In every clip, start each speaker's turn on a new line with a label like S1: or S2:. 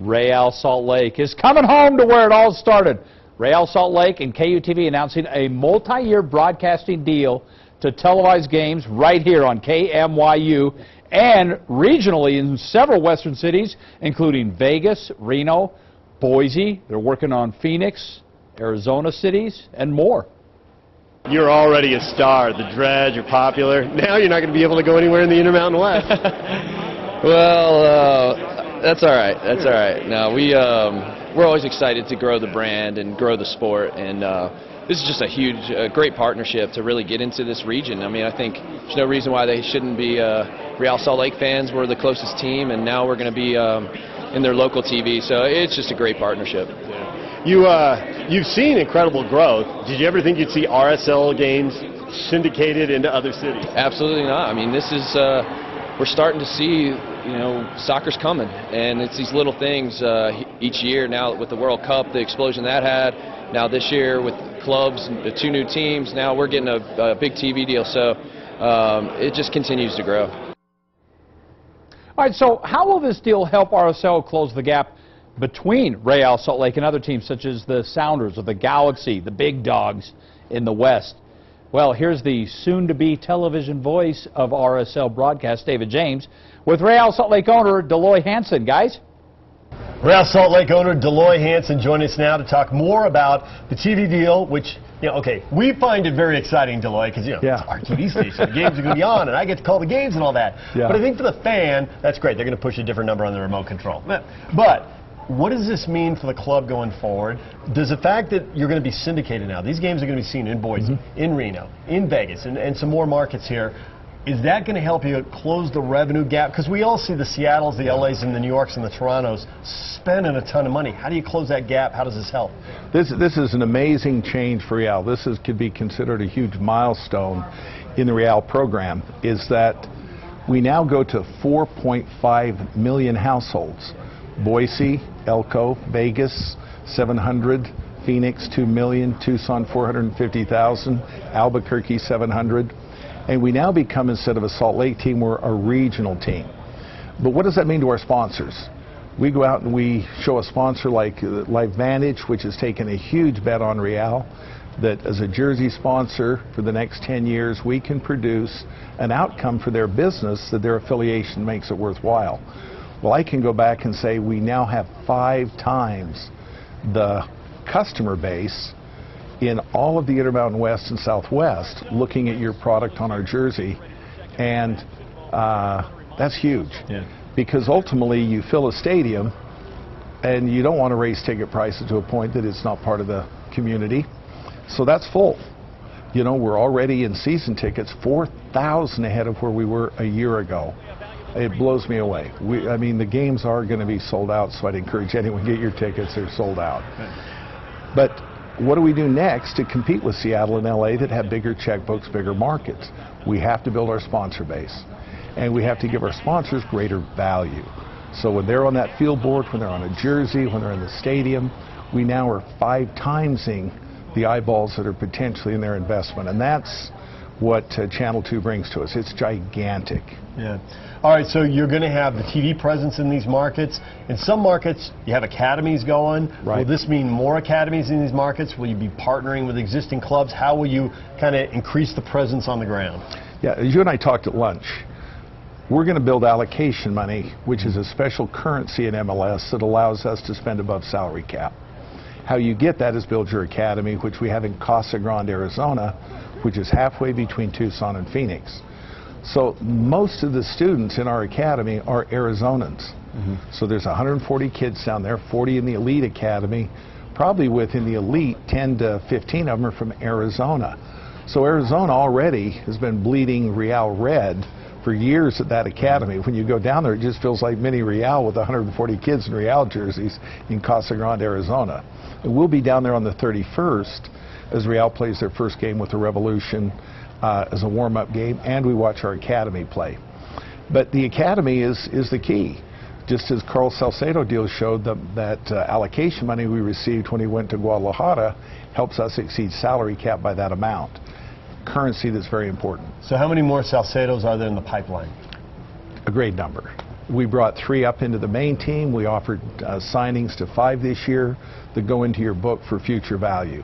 S1: Real Salt Lake is coming home to where it all started. Real Salt Lake and KUTV announcing a multi-year broadcasting deal to televise games right here on KMYU and regionally in several western cities, including Vegas, Reno, Boise. They're working on Phoenix, Arizona cities, and more.
S2: You're already a star. The Dredge, you're popular. Now you're not going to be able to go anywhere in the Intermountain West.
S3: Well, that's all right. That's all right. No, we're always excited to grow the brand and grow the sport, and this is just a huge, great partnership to really get into this region. I mean, I think there's no reason why they shouldn't be Real Salt Lake fans. We're the closest team, and now we're going to be in their local TV, so it's just a great partnership.
S2: You've seen incredible growth. Did you ever think you'd see RSL games syndicated into other cities?
S3: Absolutely not. I mean, this is we're starting to see, soccer's coming, and it's these little things each year. Now with the World Cup, the explosion that had. Now this year with clubs, the 2 new teams. Now we're getting a big TV deal, so it just continues to grow.
S1: All right, so how will this deal help RSL close the gap between Real Salt Lake and other teams such as the Sounders or the Galaxy, the big dogs in the West? Well, here's the soon-to-be television voice of RSL broadcast, David James, with Real Salt Lake owner Dell Loy Hansen. Guys?
S2: Real Salt Lake owner Dell Loy Hansen joining us now to talk more about the TV deal, which, we find it very exciting, Dell Loy, because, it's our TV station. The games are going to be on, and I get to call the games and all that. Yeah. But I think for the fan, that's great. They're going to push a different number on the remote control. But what does this mean for the club going forward? Does the fact that you're going to be syndicated now, these games are going to be seen in Boise, in Reno, in Vegas, and some more markets here, is that going to help you close the revenue gap? Because we all see the Seattles, the LAs, and the New Yorks, and the Torontos spending a ton of money. How do you close that gap? How does this help?
S4: This is an amazing change for Real. This could be considered a huge milestone in the Real program, is that we now go to 4.5 million households. Boise, Elko, Vegas, 700, Phoenix, 2 million, Tucson, 450,000, Albuquerque, 700. And we now become, instead of a Salt Lake team, we're a regional team. But what does that mean to our sponsors? We go out and we show a sponsor like LifeVantage, which has taken a huge bet on Real, that as a jersey sponsor for the next 10 years, we can produce an outcome for their business that their affiliation makes it worthwhile. Well, I can go back and say we now have 5 times the customer base in all of the Intermountain West and Southwest looking at your product on our jersey, and that's huge. Yeah. Because ultimately you fill a stadium and you don't want to raise ticket prices to a point that it's not part of the community. So that's full. We're already in season tickets 4,000 ahead of where we were a year ago. It blows me away. The games are going to be sold out, so I'd encourage anyone to get your tickets. They're sold out. But what do we do next to compete with Seattle and LA that have bigger checkbooks, bigger markets? We have to build our sponsor base, and we have to give our sponsors greater value. So when they're on that field board, when they're on a jersey, when they're in the stadium, we now are 5 timesing the eyeballs that are potentially in their investment, and that's what Channel 2 brings to us. It's gigantic.
S2: Yeah. All right, so you're going to have the TV presence in these markets. In some markets, you have academies going. Right. Will this mean more academies in these markets? Will you be partnering with existing clubs? How will you kind of increase the presence on the ground?
S4: Yeah, as you and I talked at lunch, we're going to build allocation money, which is a special currency in MLS that allows us to spend above salary cap. How you get that is build your academy, which we have in Casa Grande, Arizona, which is halfway between Tucson and Phoenix. So most of the students in our academy are Arizonans. So there's 140 kids down there, 40 in the elite academy, probably within the elite 10 to 15 of them are from Arizona. So Arizona already has been bleeding Real red for years at that academy. When you go down there, it just feels like mini Real with 140 kids in Real jerseys in Casa Grande, Arizona. And we'll be down there on the 31st as Real plays their first game with the Revolution as a warm-up game, and we watch our academy play. But the academy is the key. Just as Carl Salcedo deal showed that allocation money we received when he went to Guadalajara helps us exceed salary cap by that amount. Currency that's very important.
S2: So how many more Salcedos are there in the pipeline?
S4: A great number. We brought 3 up into the main team. We offered signings to 5 this year that go into your book for future value.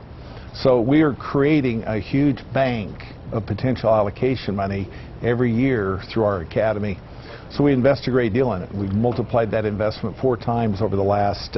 S4: So we are creating a huge bank of potential allocation money every year through our academy. So we invest a great deal in it. We've multiplied that investment 4 times over the last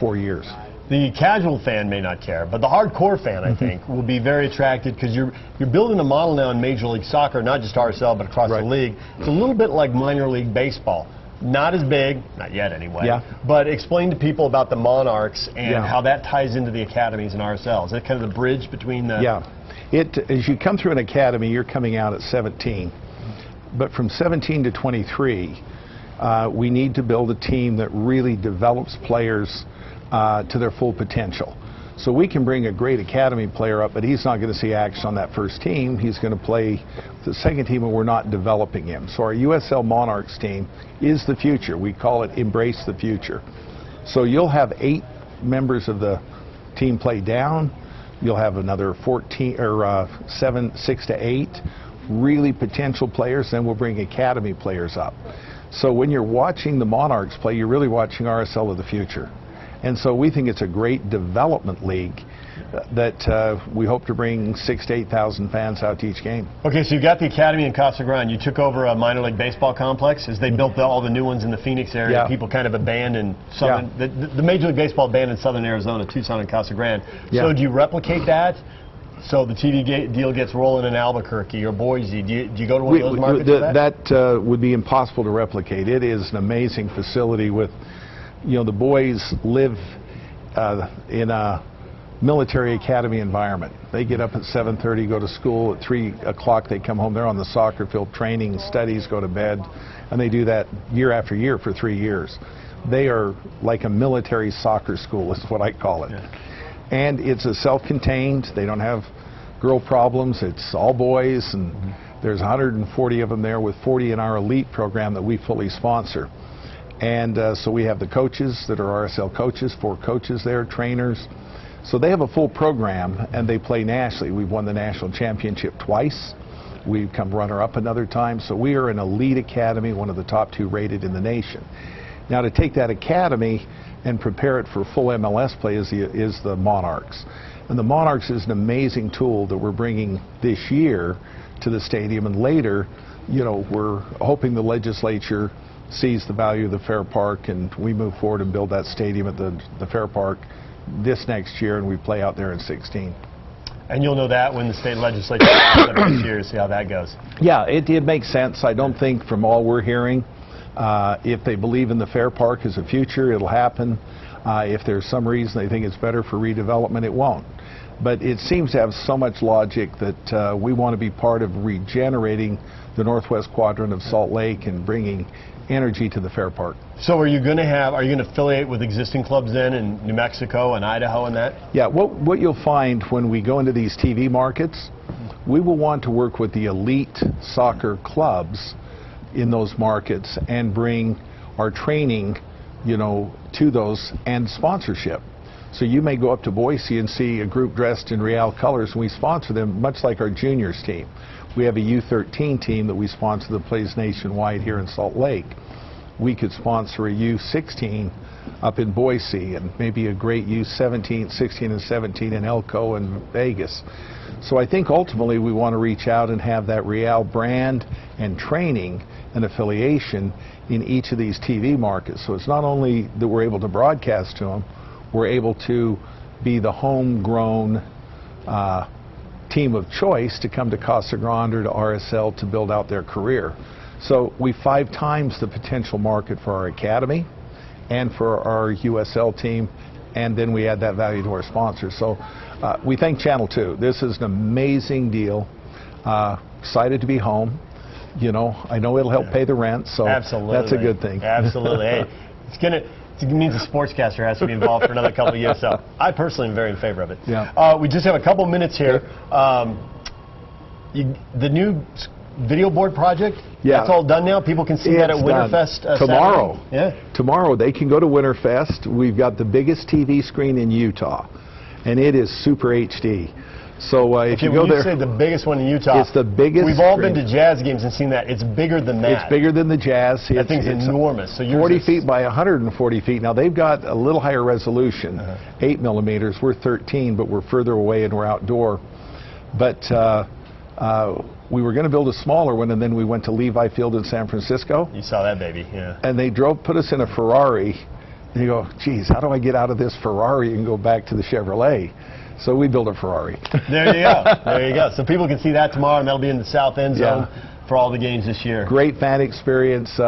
S4: 4 years.
S2: The casual fan may not care, but the hardcore fan, I think, will be very attracted because you're building a model now in Major League Soccer, not just RSL, but across the league. It's a little bit like minor league baseball. Not as big, not yet anyway, but explain to people about the Monarchs and how that ties into the academies and RSL. Is that kind of the bridge between the...
S4: As you come through an academy, you're coming out at 17. But from 17 to 23, we need to build a team that really develops players to their full potential. So we can bring a great academy player up, but he's not going to see action on that first team. He's going to play the second team, and we're not developing him. So our USL Monarchs team is the future. We call it Embrace the Future. So you'll have 8 members of the team play down. You'll have another 14 or 6 to 8 really potential players. Then we'll bring academy players up. So when you're watching the Monarchs play, you're really watching RSL of the future. And so we think it's a great development league that we hope to bring 6,000 to 8,000 fans out to each game.
S2: Okay, so you got the academy in Casa Grande. You took over a minor league baseball complex as they built all the new ones in the Phoenix area. People kind of abandoned southern, the Major League Baseball abandoned southern Arizona, Tucson and Casa Grande. So do you replicate that? So the TV deal gets rolling in Albuquerque or Boise. Do you go to one of those markets for that?
S4: That would be impossible to replicate. It is an amazing facility with, you know, the boys live in a military academy environment. They get up at 7:30, go to school. At 3 o'clock they come home. They're on the soccer field training, studies, go to bed, and they do that year after year for 3 years. They are like a military soccer school is what I call it. And it's a self-contained. They don't have girl problems. It's all boys, and there's 140 of them there, with 40 in our elite program that we fully sponsor. And so we have the coaches that are RSL coaches, 4 coaches there, trainers. So they have a full program, and they play nationally. We've won the national championship twice. We've come runner-up another time. So we are an elite academy, one of the top 2 rated in the nation. Now to take that academy and prepare it for full MLS play is the Monarchs. And the Monarchs is an amazing tool that we're bringing this year to the stadium. And later, you know, we're hoping the legislature sees the value of the Fair Park, and we move forward and build that stadium at the Fair Park this next year, and we play out there in 16.
S2: And you'll know that when the state legislature comes up this year to see how that goes.
S4: Yeah, it makes sense. I don't think, from all we're hearing, if they believe in the Fair Park as a future, it'll happen. If there's some reason they think it's better for redevelopment, it won't. But it seems to have so much logic that we want to be part of regenerating the northwest quadrant of Salt Lake and bringing energy to the Fair Park.
S2: So are you going to affiliate with existing clubs then in New Mexico and Idaho and that?
S4: Yeah, what you'll find when we go into these TV markets, we will want to work with the elite soccer clubs in those markets and bring our training, you know, to those, and sponsorship. So you may go up to Boise and see a group dressed in Real colors, and we sponsor them much like our juniors team. We have a U13 team that we sponsor that plays nationwide here in Salt Lake. We could sponsor a U16 up in Boise, and maybe a great U17, 16 and 17 in Elko and Vegas. So I think ultimately we want to reach out and have that Real brand and training and affiliation in each of these TV markets. So it's not only that we're able to broadcast to them, we're able to be the homegrown team of choice to come to Casa Grande or to RSL to build out their career. So we 5 times the potential market for our academy and for our USL team, and then we add that value to our sponsors. So we thank Channel 2. This is an amazing deal. Excited to be home. You know, I know it'll help pay the rent, so that's a good thing.
S2: Absolutely. Hey, it means a sportscaster has to be involved for another couple of years, so I personally am very in favor of it.
S4: Yeah.
S2: We just have a couple minutes here. The new video board project, that's all done now? People can see that at Winterfest
S4: tomorrow.
S2: Saturday?
S4: Tomorrow they can go to Winterfest. We've got the biggest TV screen in Utah, and it is super HD. So if you go
S2: when
S4: there,
S2: you say the biggest one in Utah,
S4: it's the biggest.
S2: We've all been to Jazz games and seen that. It's bigger than that.
S4: It's bigger than the Jazz.
S2: That thing's enormous. So
S4: 40 feet by 140 feet. Now they've got a little higher resolution, 8 millimeters. We're 13, but we're further away and we're outdoor. But we were going to build a smaller one, and then we went to Levi Field in San Francisco.
S2: You saw that baby, yeah.
S4: And they put us in a Ferrari. And you go, geez, how do I get out of this Ferrari and go back to the Chevrolet? So we built a Ferrari.
S2: There you go. There you go. So people can see that tomorrow, and that'll be in the south end zone for all the games this year.
S4: Great fan experience.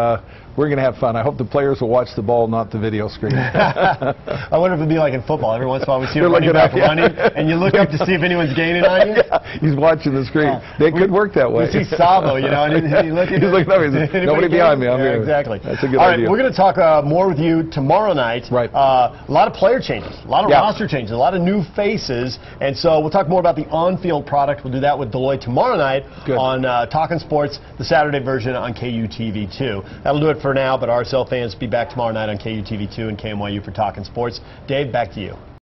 S4: We're going to have fun. I hope the players will watch the ball, not the video screen.
S2: I wonder if it'd be like in football. Every once in a while we see a running back running, and you look up to see if anyone's gaining on you.
S4: Yeah, he's watching the screen. They could work that way.
S2: You see Savo, you know, and you look at
S4: he's looking up. He's nobody behind me. I'm here.
S2: Exactly.
S4: That's a good
S2: All
S4: idea.
S2: right, we're going to talk more with you tomorrow night.
S4: Right.
S2: A lot of player changes, a lot of roster changes, a lot of new faces, and so we'll talk more about the on-field product. We'll do that with Dell Loy tomorrow night on Talkin Sports, the Saturday version on KUTV2. That'll do it for now, but RSL fans, be back tomorrow night on KUTV2 and KMYU for Talkin Sports. Dave, back to you.